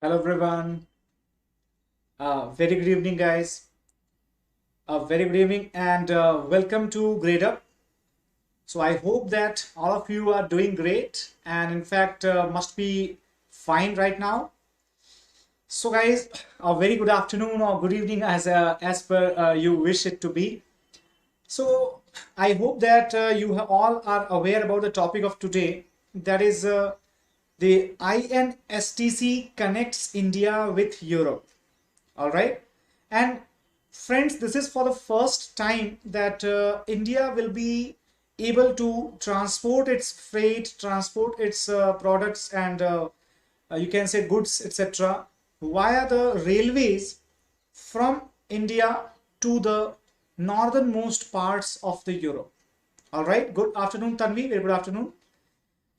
Hello everyone. Very good evening, guys. Very good evening and welcome to Gradeup. So I hope that all of you are doing great and in fact must be fine right now. So guys, a very good afternoon or good evening as per you wish it to be. So I hope that all are aware about the topic of today. That is the INSTC connects India with Europe. All right. And friends, this is for the first time that India will be able to transport its freight, transport its products and you can say goods, etc. via the railways from India to the northernmost parts of the Europe. All right. Good afternoon, Tanvi. Very good afternoon.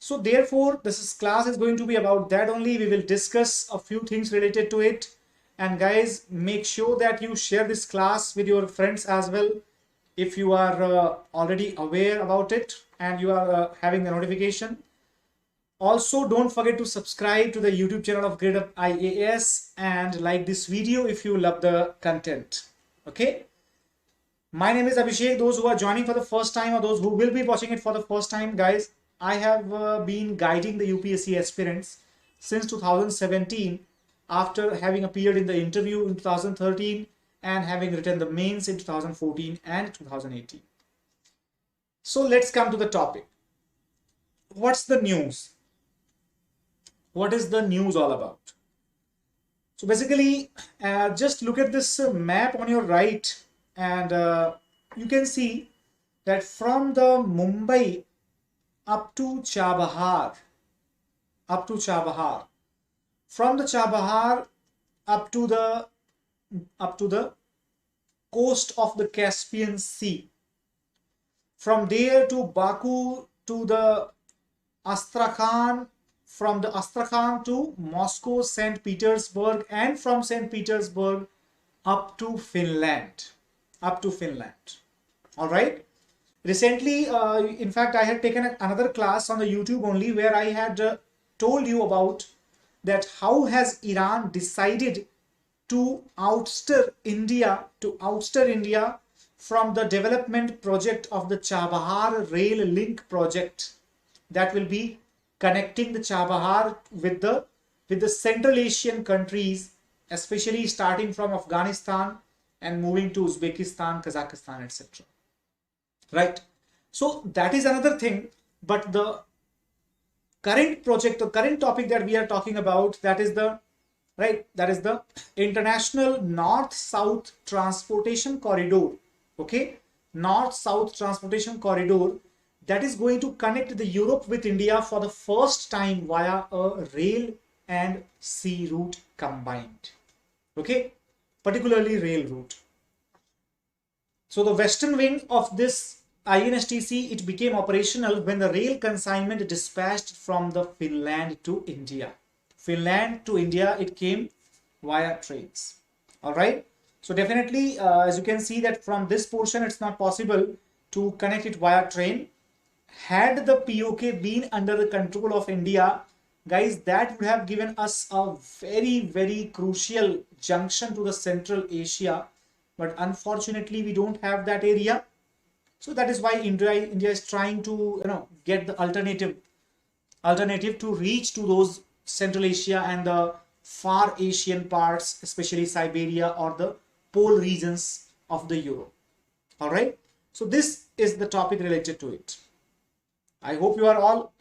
So therefore, class is going to be about that only. We will discuss a few things related to it. And guys, make sure that you share this class with your friends as well if you are already aware about it and you are having the notification. Also, don't forget to subscribe to the YouTube channel of Gradeup IAS and like this video if you love the content. Okay. My name is Abhishek. Those who are joining for the first time or those who will be watching it for the first time, guys, I have been guiding the UPSC aspirants since 2017 after having appeared in the interview in 2013 and having written the mains in 2014 and 2018. So let's come to the topic. What's the news? What is the news all about? So basically, just look at this map on your right and you can see that from the Mumbai up to Chabahar, from the Chabahar up to the coast of the Caspian Sea, from there to Baku to the Astrakhan, from the Astrakhan to Moscow, St. Petersburg, and from St. Petersburg up to Finland, all right. Recently, in fact, I had taken another class on the YouTube only where I had told you about that how has Iran decided to ouster India from the development project of the Chabahar rail link project that will be connecting the Chabahar with the Central Asian countries, especially starting from Afghanistan and moving to Uzbekistan, Kazakhstan, etc. Right. So that is another thing. But the current project, the current topic that we are talking about, that is the International North-South Transportation Corridor. Okay, North-South Transportation Corridor that is going to connect the Europe with India for the first time via a rail and sea route combined. Okay, particularly rail route. So the western wing of this INSTC, it became operational when the rail consignment dispatched from the Finland to India. Finland to India, it came via trains. All right. So definitely, as you can see that from this portion, it's not possible to connect it via train. Had the POK been under the control of India, guys, that would have given us a very, very crucial junction to the Central Asia. But unfortunately, we don't have that area. So that is why India is trying to get the alternative to reach to those Central Asia and the far Asian parts, especially Siberia or the pole regions of the Europe. All right. So this is the topic related to it. I hope you are all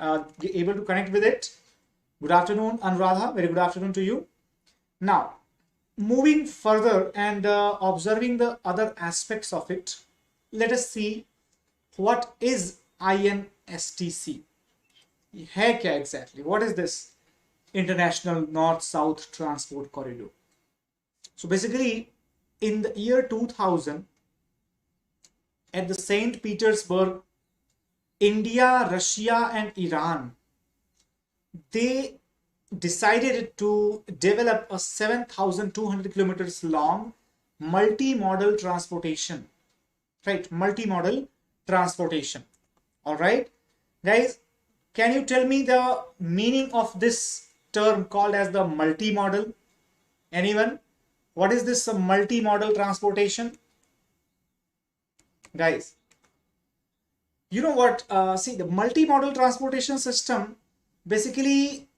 able to connect with it. Good afternoon, Anuradha. Very good afternoon to you. Now, moving further and observing the other aspects of it, let us see what is INSTC. है क्या exactly? What is this International North-South Transport Corridor? So basically, in the year 2000, at the St. Petersburg, India, Russia, and Iran, they decided to develop a 7,200 kilometers long multimodal transportation. Right, multimodal transportation. All right, guys, can you tell me the meaning of this term called as the multimodal? Anyone? What is this multimodal transportation? Guys, you know what? See, the multimodal transportation system, basically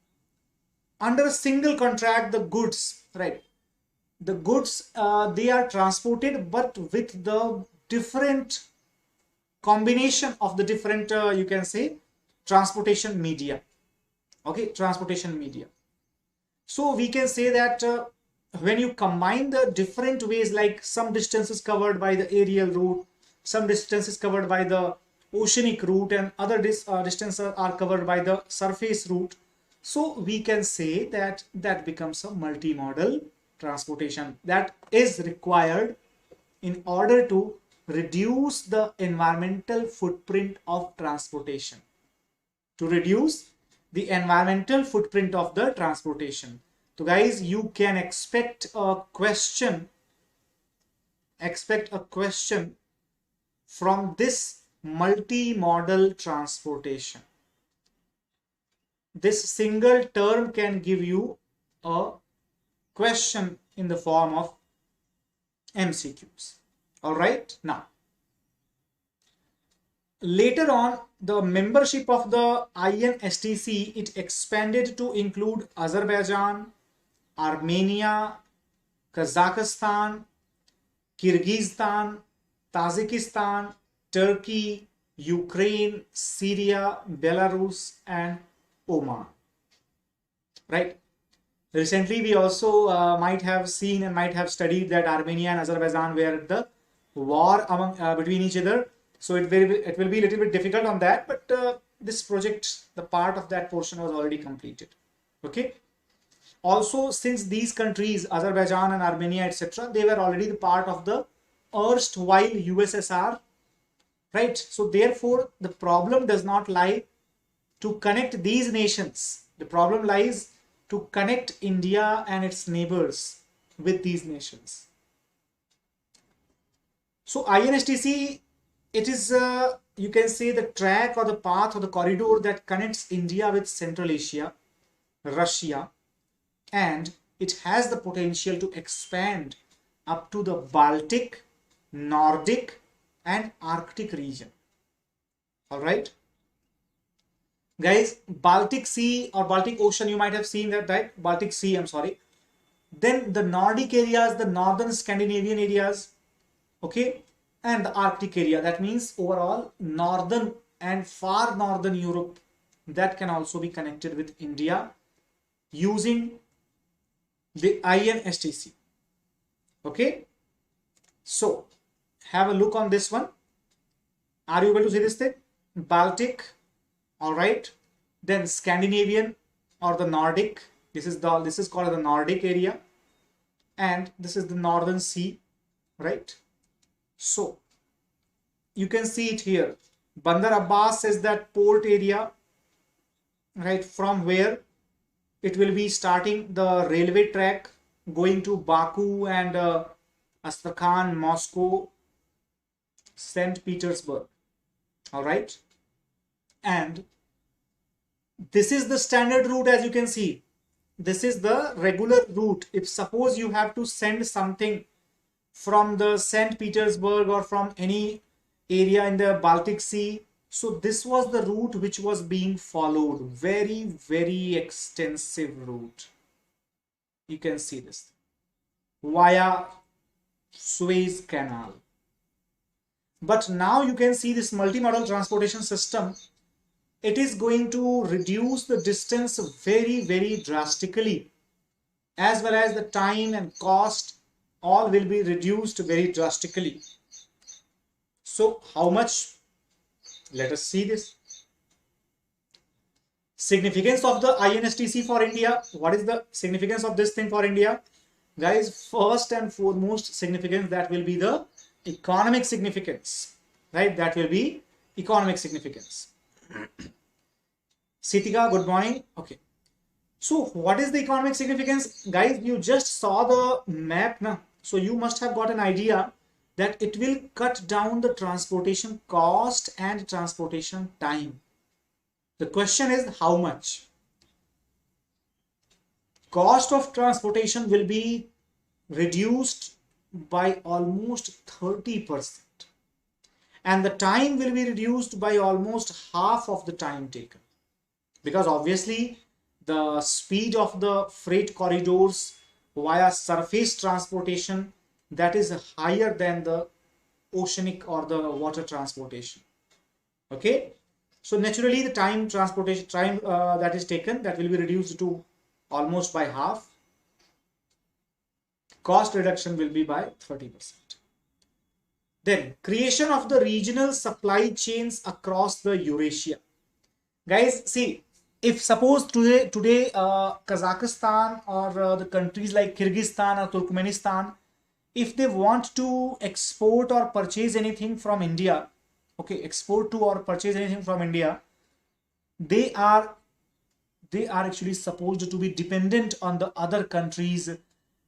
under a single contract, the goods, right? The goods, they are transported, but with the different combination of the different, you can say, transportation media. Okay, transportation media. So we can say that when you combine the different ways, like some distances covered by the aerial route, some distances covered by the oceanic route, and other distances are covered by the surface route. So we can say that that becomes a multimodal transportation that is required in order to reduce the environmental footprint of transportation. To reduce the environmental footprint of the transportation. So guys, you can expect a question from this multimodal transportation. This single term can give you a question in the form of MCQs. All right, now later on, the membership of the INSTC, it expanded to include Azerbaijan, Armenia, Kazakhstan, Kyrgyzstan, Tajikistan, Turkey, Ukraine, Syria, Belarus, and Oman. Right? Recently, we also might have seen and might have studied that Armenia and Azerbaijan were at the war among between each other. So it will be a little bit difficult on that, but this project, the part of that portion was already completed. Okay. Also, since these countries, Azerbaijan and Armenia, etc., they were already the part of the erstwhile USSR, right? So therefore, the problem does not lie to connect these nations. The problem lies to connect India and its neighbors with these nations. So INSTC, it is, you can say, the track or the path or the corridor that connects India with Central Asia, Russia, and it has the potential to expand up to the Baltic, Nordic, and Arctic region. All right. Guys, Baltic Sea or Baltic Ocean, you might have seen that, right? Baltic Sea, I'm sorry. Then the Nordic areas, the northern Scandinavian areas, okay, and the Arctic area. That means overall northern and far northern Europe, that can also be connected with India using the INSTC. Okay, so have a look on this one. Are you able to see this thing? Baltic, all right. Then Scandinavian or the Nordic. This is called the Nordic area, and this is the Northern Sea, right? So you can see it here. Bandar Abbas is that port area, right, from where it will be starting the railway track going to Baku and Astrakhan, Moscow, St. Petersburg. All right. And this is the standard route, as you can see. This is the regular route. If suppose you have to send something from the St. Petersburg or from any area in the Baltic Sea, so this was the route which was being followed. Very, very extensive route. You can see this via Suez Canal. But now you can see this multimodal transportation system. It is going to reduce the distance very, very drastically, as well as the time and cost all will be reduced very drastically. So how much? Let us see this. Significance of the INSTC for India. What is the significance of this thing for India? Guys, first and foremost significance, that will be the economic significance, right? That will be economic significance. Sitika, good morning. Okay. So what is the economic significance? Guys, you just saw the map now. So you must have got an idea that it will cut down the transportation cost and transportation time. The question is how much? cost of transportation will be reduced by almost 30%, and the time will be reduced by almost half of the time taken, because obviously the speed of the freight corridors via surface transportation, that is higher than the oceanic or the water transportation. Okay, so naturally the time that is taken, that will be reduced to almost by half. Cost reduction will be by 30%. Then creation of the regional supply chains across the Eurasia. Guys, see, if suppose today Kazakhstan or the countries like Kyrgyzstan or Turkmenistan, if they want to export or purchase anything from India, okay, export to or purchase anything from India, they are actually supposed to be dependent on the other countries,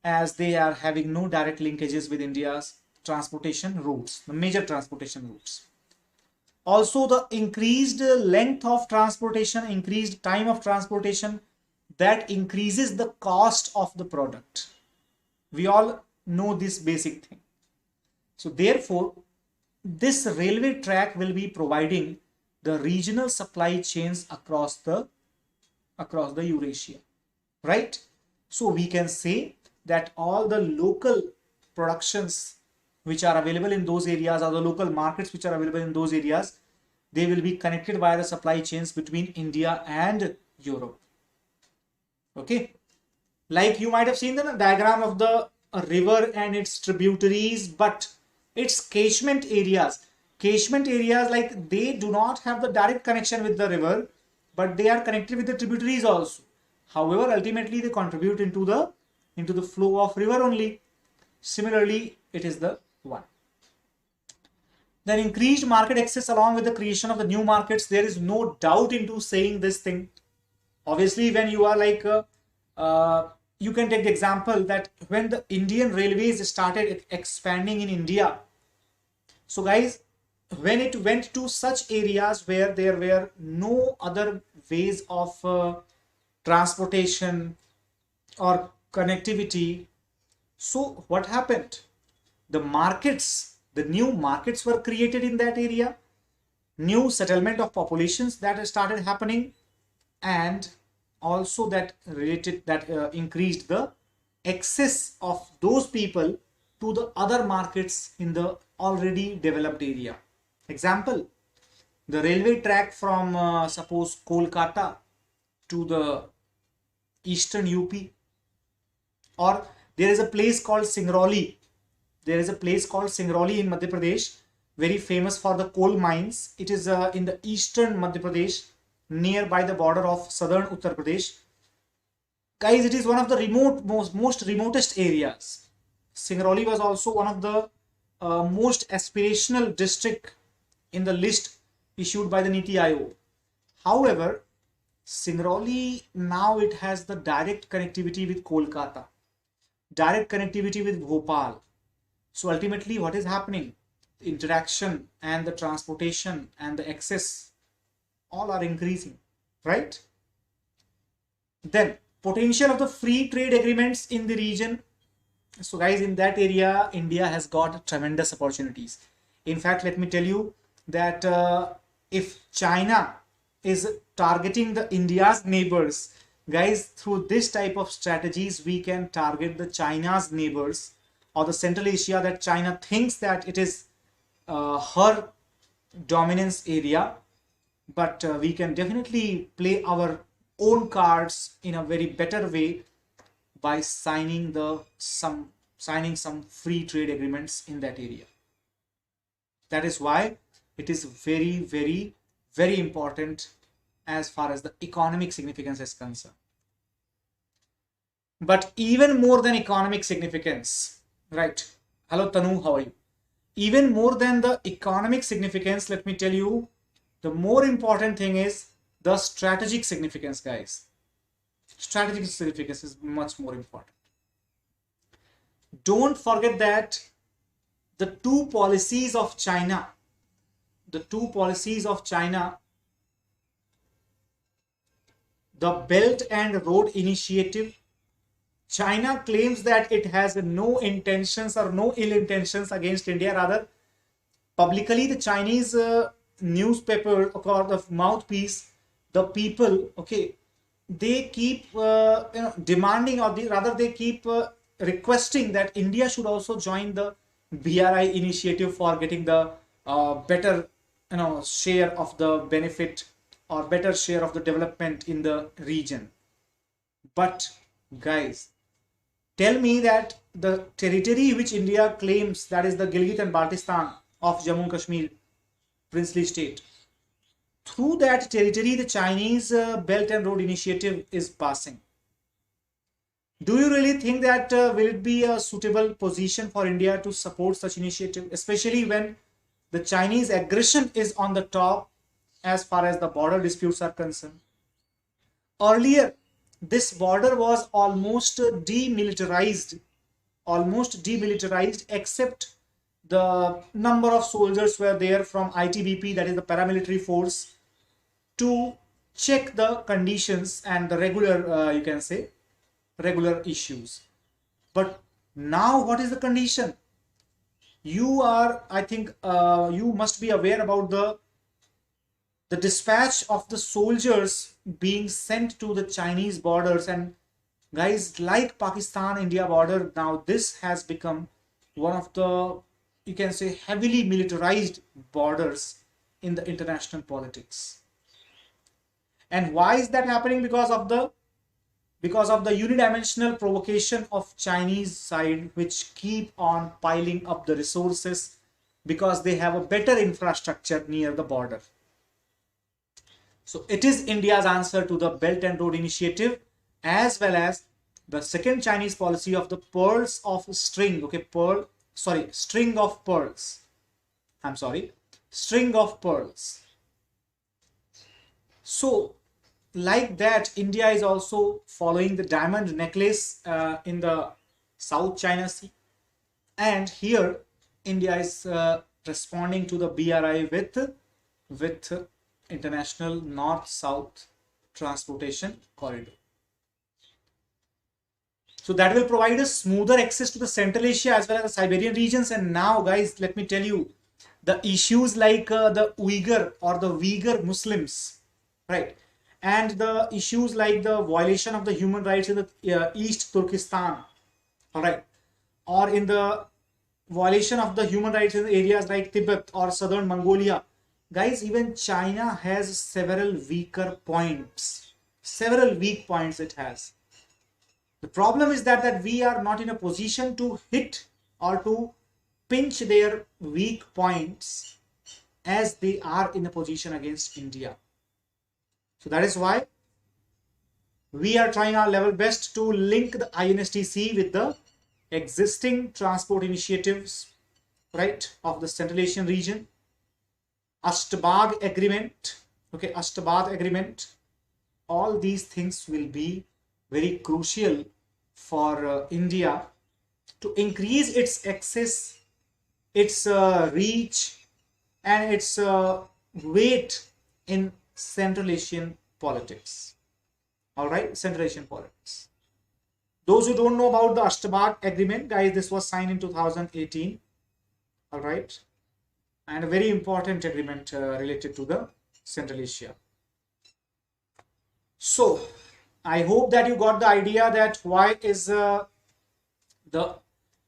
as they are having no direct linkages with India's transportation routes, the major transportation routes. Also, the increased length of transportation, increased time of transportation, that increases the cost of the product. We all know this basic thing. So therefore, this railway track will be providing the regional supply chains across the Eurasia, right? So we can say that all the local productions which are available in those areas, or the local markets which are available in those areas, they will be connected via the supply chains between India and Europe. Okay, like you might have seen the diagram of the river and its tributaries, but its catchment areas, like they do not have the direct connection with the river, but they are connected with the tributaries also. However, ultimately they contribute into the flow of river only. Similarly, it is the one. Then increased market access along with the creation of the new markets. There is no doubt into saying this thing. Obviously, when you are like, you can take the example that when the Indian railways started expanding in India. So guys, when it went to such areas where there were no other ways of transportation or connectivity, so what happened? The new markets were created in that area, new settlement of populations that started happening, and also that increased the access of those people to the other markets in the already developed area. Example, the railway track from suppose Kolkata to the eastern UP, or there is a place called Singrauli. There is a place called Singrauli in Madhya Pradesh, very famous for the coal mines. It is in the eastern Madhya Pradesh, nearby the border of southern Uttar Pradesh. Guys, it is one of the most remotest areas. Singrauli was also one of the most aspirational district in the list issued by the Niti Aayog. However, Singrauli now it has the direct connectivity with Kolkata, direct connectivity with Bhopal. So ultimately what is happening? The interaction and the transportation and the access all are increasing, right? Then potential of the free trade agreements in the region. So guys, in that area, India has got tremendous opportunities. In fact, let me tell you that if China is targeting the India's neighbors, guys, through this type of strategies, we can target the China's neighbors or the Central Asia that China thinks that it is her dominance area, but we can definitely play our own cards in a very better way by signing some free trade agreements in that area. That is why it is very, very, very important as far as the economic significance is concerned. But even more than economic significance, right? Hello Tanu, how are you? Even more than the economic significance, let me tell you, the more important thing is the strategic significance, guys. Strategic significance is much more important. Don't forget that the two policies of China, the Belt and Road Initiative China claims that it has no intentions or no ill intentions against India. Rather, publicly, the Chinese newspaper or the mouthpiece, the people, okay, they keep demanding, or rather they keep requesting that India should also join the BRI initiative for getting the better share of the benefit or better share of the development in the region. But guys, tell me that the territory which India claims, that is the Gilgit and Baltistan of Jammu and Kashmir princely state, through that territory the Chinese Belt and Road Initiative is passing. Do you really think that will it be a suitable position for India to support such initiative, especially when the Chinese aggression is on the top as far as the border disputes are concerned? Earlier, this border was almost demilitarized, except the number of soldiers were there from ITBP, that is the paramilitary force, to check the conditions and the regular, you can say, regular issues. But now what is the condition? You are, I think, you must be aware about the dispatch of the soldiers being sent to the Chinese borders. And guys, like Pakistan India border, now this has become one of the, you can say, heavily militarized borders in the international politics. And why is that happening? Because of the unidimensional provocation of Chinese side, which keep on piling up the resources because they have a better infrastructure near the border. So it is India's answer to the Belt and Road Initiative, as well as the second Chinese policy of the pearls of string. Okay, string of pearls. String of pearls. So like that, India is also following the diamond necklace in the South China Sea. And here, India is responding to the BRI with International North-South Transportation Corridor. So that will provide us smoother access to the Central Asia as well as the Siberian regions. And now, guys, let me tell you, the issues like the Uyghur or the Uyghur Muslims, right? And the issues like the violation of the human rights in the East Turkestan, all right, or in the violation of the human rights in areas like Tibet or southern Mongolia. Guys, even China has several weak points it has. The problem is that we are not in a position to hit or to pinch their weak points as they are in a position against India. So that is why we are trying our level best to link the INSTC with the existing transport initiatives, right, of the Central Asian region. Ashtabad Agreement, okay, Ashtabad Agreement, all these things will be very crucial for India to increase its access, its reach, and its weight in Central Asian politics. All right, Central Asian politics. Those who don't know about the Ashtabad Agreement, guys, this was signed in 2018. All right, and a very important agreement related to the Central Asia. So I hope that you got the idea that why is the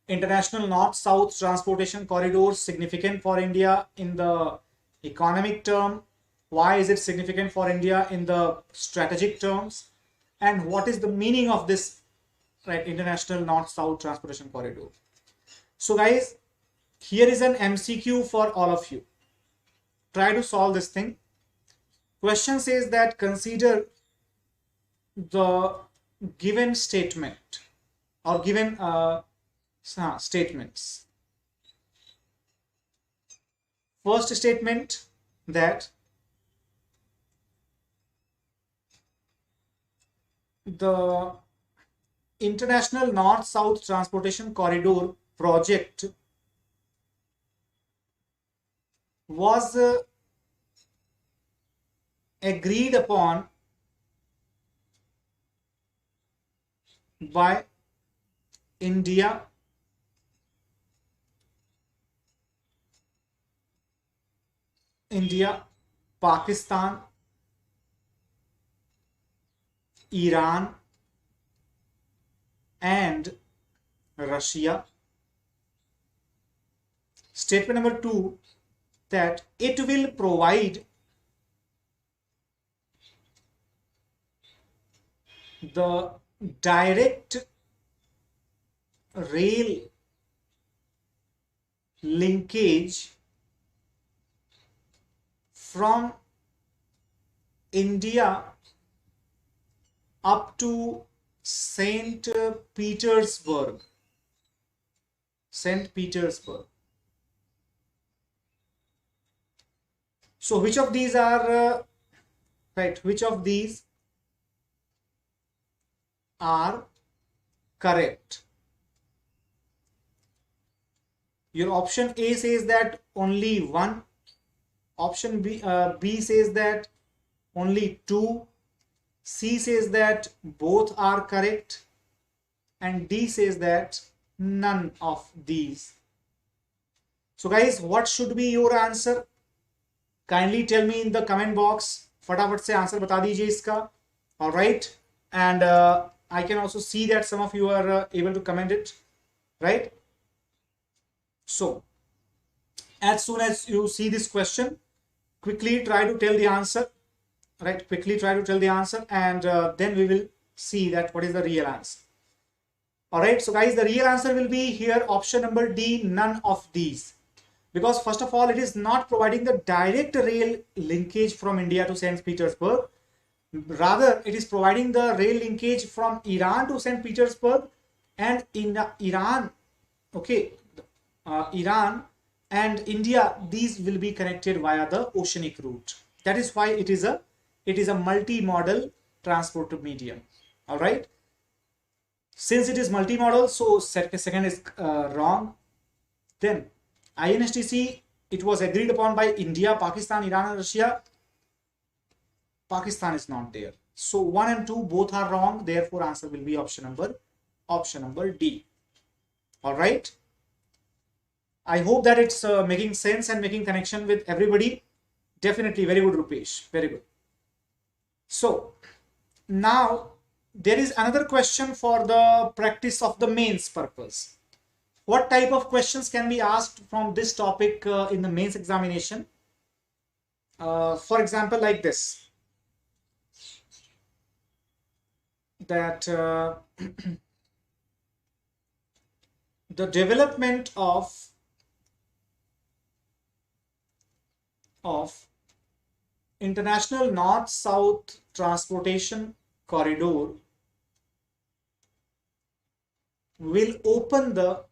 International North-South Transportation Corridor significant for India in the economic term. Why is it significant for India in the strategic terms? And what is the meaning of this, right, International North-South Transportation Corridor? So guys, here is an MCQ for all of you. Try to solve this thing. Question says that consider the given statement or given statements. First statement, that the International North-South Transportation Corridor project was agreed upon by India, Pakistan, Iran, and Russia. Statement number 2, that it will provide the direct rail linkage from India up to St. Petersburg. St. Petersburg. So which of these are right? Which of these are correct? Your option A says that only one. Option B says that only two. C says that both are correct. And D says that none of these. So guys, what should be your answer? Kindly tell me in the comment box. फटाफट से answer बता दीजिए इसका. All right. And I can also see that some of you are able to comment it. Right. So as soon as you see this question, quickly try to tell the answer. Right. Quickly try to tell the answer, and then we will see that what is the real answer. All right. So guys, the real answer will be here option number D, none of these. Because first of all, it is not providing the direct rail linkage from India to St. Petersburg. Rather, it is providing the rail linkage from Iran to St. Petersburg, and in Iran, okay, Iran and India, these will be connected via the oceanic route. That is why it is a multimodal transport medium. All right. Since it is multimodal, so second is wrong. Then INSTC, it was agreed upon by India, Pakistan, Iran, and Russia. Pakistan is not there. So 1 and 2 both are wrong. Therefore, answer will be option number D. All right. I hope that it's making sense and making connection with everybody. Definitely, very good, Rupesh. Very good. So now there is another question for the practice of the mains purpose. What type of questions can be asked from this topic in the mains examination? For example, like this, that the development of international north-south transportation corridor will open the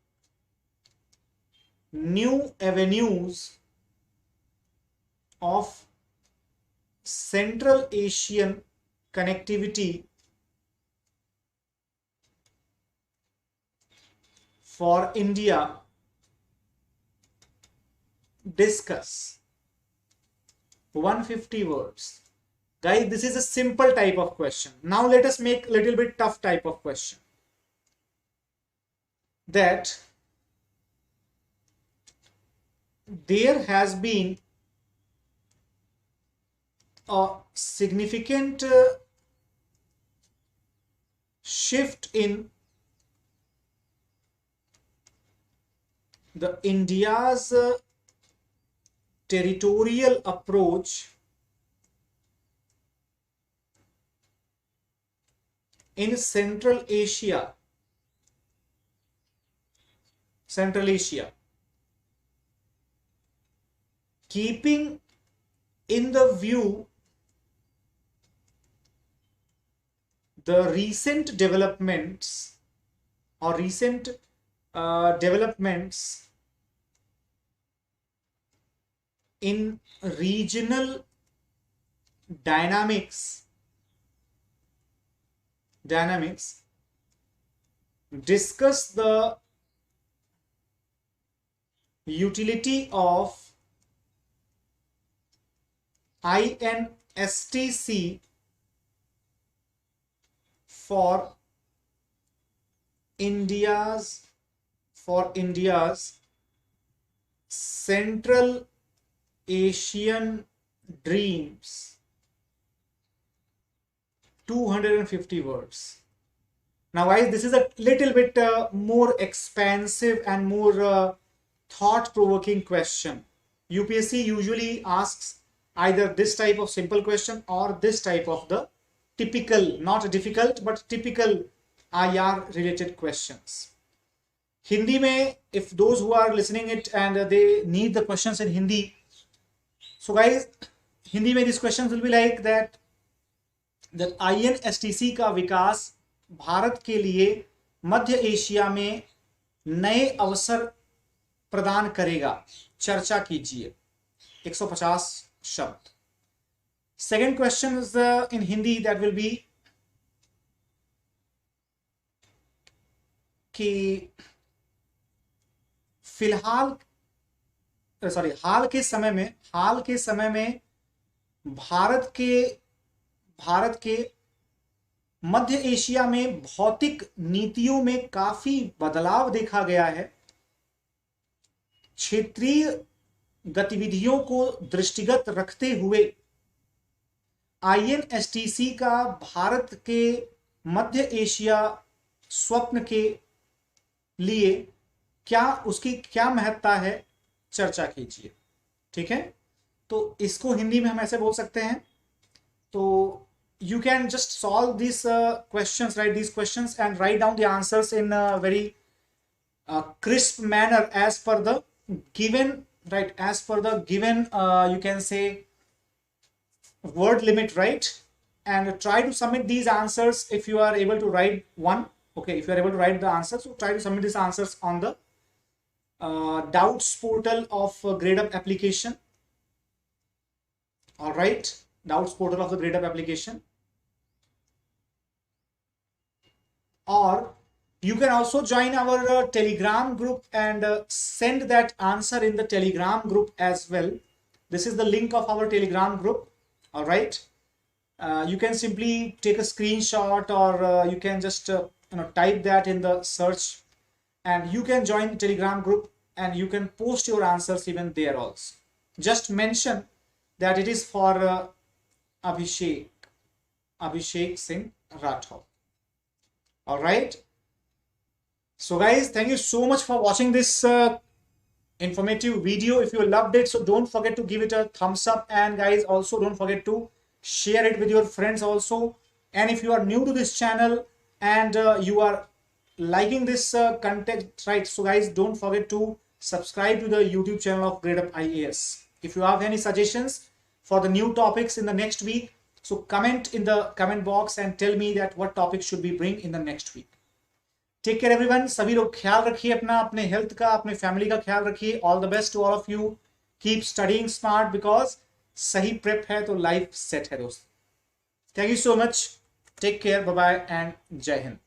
new avenues of Central Asian connectivity for India. Discuss. 150 words. Guys, this is a simple type of question. Now let us make a little bit tough type of question. That there has been a significant shift in the India's territorial approach in Central Asia. Keeping in the view the recent developments in regional dynamics, discuss the utility of INSTC for India's Central Asian dreams. 250 words. Now guys, this is a little bit more expansive and more thought-provoking question. UPSC usually asks either this type of simple question or this type of the typical, not difficult, but typical IR related questions. Hindi mein, if those who are listening it and they need the questions in Hindi, so guys, Hindi mein these questions will be like that INSTC का विकास भारत के लिए मध्य Asia में नए अवसर प्रदान करेगा, चर्चा कीजिए. 150 शब्द. Second question is in Hindi, that will be कि फिलहाल हाल के समय में भारत के मध्य एशिया में भौतिक नीतियों में काफी बदलाव देखा गया है. क्षेत्रीय गतिविधियों को दृष्टिगत रखते हुए INSTC का भारत के मध्य एशिया स्वप्न के लिए उसकी क्या महत्ता है, चर्चा कीजिए. ठीक है, तो इसको हिंदी में हम ऐसे बोल सकते हैं. तो you can just solve these questions, write these questions and write down the answers in a very crisp manner as per the given, right, as per the given you can say word limit, right, and try to submit these answers if you are able to write one. Okay, if you are able to write the answers, so try to submit these answers on the doubts portal of Gradeup application. All right, doubts portal of the Gradeup application. Or you can also join our Telegram group and send that answer in the Telegram group as well. This is the link of our Telegram group. All right, you can simply take a screenshot or you can just type that in the search and you can join the Telegram group and you can post your answers even there also. Just mention that it is for Abhishek Singh Rathore. All right, so guys, thank you so much for watching this informative video. If you loved it, so don't forget to give it a thumbs up, and guys, also don't forget to share it with your friends also. And if you are new to this channel and you are liking this content, right, so guys, don't forget to subscribe to the YouTube channel of Gradeup IAS. If you have any suggestions for the new topics in the next week, so comment in the comment box and tell me that what topics should we bring in the next week. Take care everyone. सभी लोग ख्याल रखिए अपना, अपने health का, अपने family का ख्याल रखिए. All the best to all of you. Keep studying smart because सही प्रेप है तो लाइफ सेट है दोस्त. Thank you so much. Take care. Bye bye and जय हिंद.